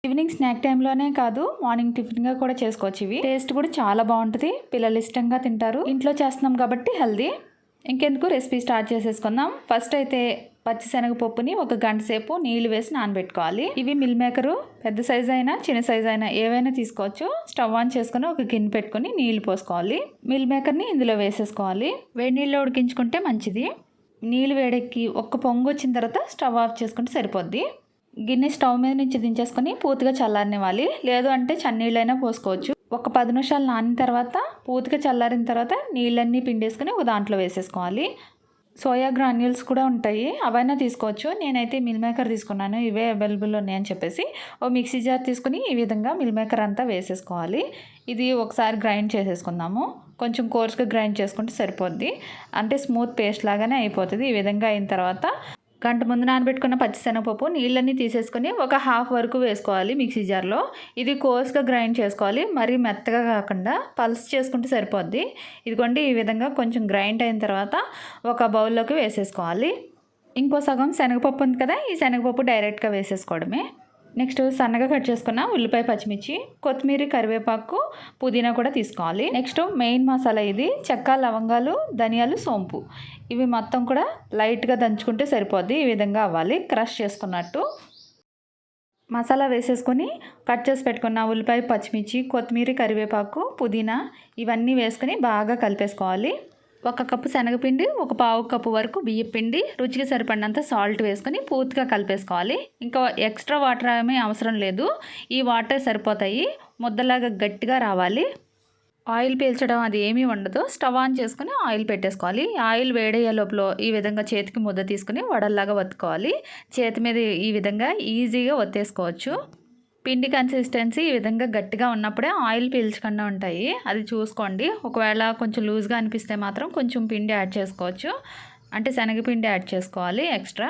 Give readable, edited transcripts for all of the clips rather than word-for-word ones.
Evening snack టైంలోనే కాదు, morning టిఫిన్గా కూడా చేసుకోవచ్చు. ఇవి టేస్ట్ కూడా చాలా బాగుంటుంది, పిల్లలు ఇష్టంగా తింటారు. ఇంట్లో చేస్తున్నాం కాబట్టి హెల్దీ. ఇంకెందుకు రెసిపీ స్టార్ట్ చేసేసుకుందాం. ఫస్ట్ అయితే పచ్చిశనగపప్పుని 1 గంట సేపు నీళ్లు వేసి నానబెట్టుకోవాలి. ఇవి మిల్ మేకరు పెద్ద సైజ్ అయినా చిన్న సైజ్ అయినా ఏవైనా తీసుకోవచ్చు. స్టవ్ ఆన్ చేసుకుని ఒక గిన్నె పెట్టుకుని నీళ్లు పోసుకోవాలి. మిల్ మేకర్ని ఇందులో వేసేసుకోవాలి. వేడి నీళ్ళు ఉడికించుకుంటే మంచిది. నీళ్ళు వేడెక్కి ఒక్క పొంగు వచ్చిన తర్వాత స్టవ్ ఆఫ్ చేసుకుంటే సరిపోద్ది. గిన్నె స్టవ్ మీద నుంచి దించేసుకొని పూర్తిగా చల్లారనివ్వాలి. లేదు అంటే చన్నీళ్ళైనా పోసుకోవచ్చు. ఒక 10 నిమిషాలు నానిన తర్వాత పూర్తిగా చల్లారిన తర్వాత నీళ్ళన్నీ పిండేసుకుని ఒక దాంట్లో వేసేసుకోవాలి. సోయా గ్రాన్యూల్స్ కూడా ఉంటాయి, అవైనా తీసుకోవచ్చు. నేనైతే మిల్ మేకర్ తీసుకున్నాను, ఇవే అవైలబుల్ ఉన్నాయని చెప్పేసి. ఓ మిక్సీ జార్ తీసుకుని ఈ విధంగా మిల్ మేకర్ అంతా వేసేసుకోవాలి. ఇది ఒకసారి గ్రైండ్ చేసేసుకుందాము. కొంచెం కోర్స్గా గ్రైండ్ చేసుకుంటే సరిపోద్ది, అంటే స్మూత్ పేస్ట్ లాగానే అయిపోతుంది. ఈ విధంగా అయిన తర్వాత గంట ముందు నానబెట్టుకున్న పచ్చిశనగపప్పు నీళ్ళన్నీ తీసేసుకొని ఒక హాఫ్ వరకు వేసుకోవాలి మిక్సీ జార్లో. ఇది కోర్స్గా గ్రైండ్ చేసుకోవాలి, మరీ మెత్తగా కాకుండా పల్స్ చేసుకుంటే సరిపోద్ది. ఇదిగోండి ఈ విధంగా కొంచెం గ్రైండ్ అయిన తర్వాత ఒక బౌల్లోకి వేసేసుకోవాలి. ఇంకో సగం శనగపప్పు ఉంది కదా, ఈ శనగపప్పు డైరెక్ట్గా వేసేసుకోవడమే. నెక్స్ట్ సన్నగా కట్ చేసుకున్న ఉల్లిపాయ, పచ్చిమిర్చి, కొత్తిమీర, కరివేపాకు, పుదీనా కూడా తీసుకోవాలి. నెక్స్ట్ మెయిన్ మసాలా ఇది చెక్క, లవంగాలు, ధనియాలు, సోంపు. ఇవి మొత్తం కూడా లైట్గా దంచుకుంటే సరిపోద్ది. ఈ విధంగా అవ్వాలి, క్రష్ చేసుకున్నట్టు. మసాలా వేసేసుకొని కట్ చేసి పెట్టుకున్న ఉల్లిపాయ, పచ్చిమిర్చి, కొత్తిమీర, కరివేపాకు, పుదీనా ఇవన్నీ వేసుకొని బాగా కలిపేసుకోవాలి. 1 కప్పు శనగపిండి, 1/4 కప్పు వరకు బియ్యం పిండి, రుచికి సరిపడినంత సాల్ట్ వేసుకొని పూర్తిగా కలిపేసుకోవాలి. ఇంకా ఎక్స్ట్రా వాటర్ ఏమీ అవసరం లేదు, ఈ వాటర్ సరిపోతాయి. ముద్దలాగా గట్టిగా రావాలి. ఆయిల్ పీల్చడం అది ఏమీ ఉండదు. స్టవ్ ఆన్ చేసుకుని ఆయిల్ పెట్టేసుకోవాలి. ఆయిల్ వేడయ్యే లోపల ఈ విధంగా చేతికి ముద్ద తీసుకుని వడల్లాగా ఒత్తుకోవాలి. చేతి మీద ఈ విధంగా ఈజీగా ఒత్తేసుకోవచ్చు. పిండి కన్సిస్టెన్సీ ఈ విధంగా గట్టిగా ఉన్నప్పుడే ఆయిల్ పీల్చకుండా ఉంటాయి, అది చూసుకోండి. ఒకవేళ కొంచెం లూజ్గా అనిపిస్తే మాత్రం కొంచెం పిండి యాడ్ చేసుకోవచ్చు, అంటే శనగపిండి యాడ్ చేసుకోవాలి ఎక్స్ట్రా.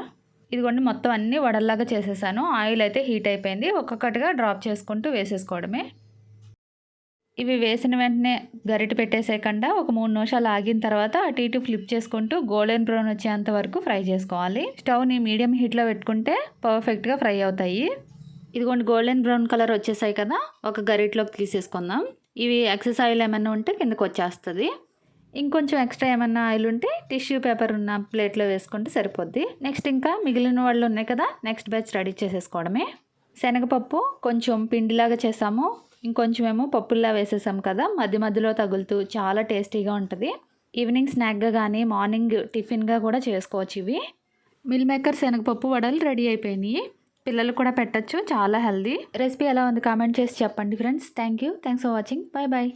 ఇదిగోండి మొత్తం అన్నీ వడల్లాగా చేసేసాను. ఆయిల్ అయితే హీట్ అయిపోయింది. ఒక్కొక్కటిగా డ్రాప్ చేసుకుంటూ వేసేసుకోవడమే. ఇవి వేసిన వెంటనే గరిటె పెట్టేసేయకుండా ఒక 3 నిమిషాలు ఆగిన తర్వాత అటు ఇటు ఫ్లిప్ చేసుకుంటూ గోల్డెన్ బ్రౌన్ వచ్చేంత వరకు ఫ్రై చేసుకోవాలి. స్టవ్ని మీడియం హీట్లో పెట్టుకుంటే పర్ఫెక్ట్గా ఫ్రై అవుతాయి. ఇదిగోండి గోల్డెన్ బ్రౌన్ కలర్ వచ్చేసాయి కదా, ఒక గరిటలోకి తీసేసుకుందాం. ఇవి ఎక్సెస్ ఆయిల్ ఏమన్నా ఉంటే కిందకు వచ్చేస్తుంది. ఇంకొంచెం ఎక్స్ట్రా ఏమన్నా ఆయిల్ ఉంటే టిష్యూ పేపర్ ఉన్న ప్లేట్లో వేసుకుంటే సరిపోద్ది. నెక్స్ట్ ఇంకా మిగిలిన వాళ్ళు ఉన్నాయి కదా, నెక్స్ట్ బ్యాచ్ రెడీ చేసేసుకోవడమే. శనగపప్పు కొంచెం పిండిలాగా చేసాము, ఇంకొంచెం ఏమో పప్పుల్లా వేసేసాం కదా, మధ్య మధ్యలో తగులుతూ చాలా టేస్టీగా ఉంటుంది. ఈవినింగ్ స్నాక్గా కానీ మార్నింగ్ టిఫిన్గా కూడా చేసుకోవచ్చు. ఇవి మిల్ మేకర్ శనగపప్పు వడలు రెడీ అయిపోయినాయి. పిల్లలు కూడా పెట్టచ్చు, చాలా హెల్దీ. రెసిపీ ఎలా ఉంది కామెంట్ చేసి చెప్పండి friends. Thank you, thanks for watching. Bye bye.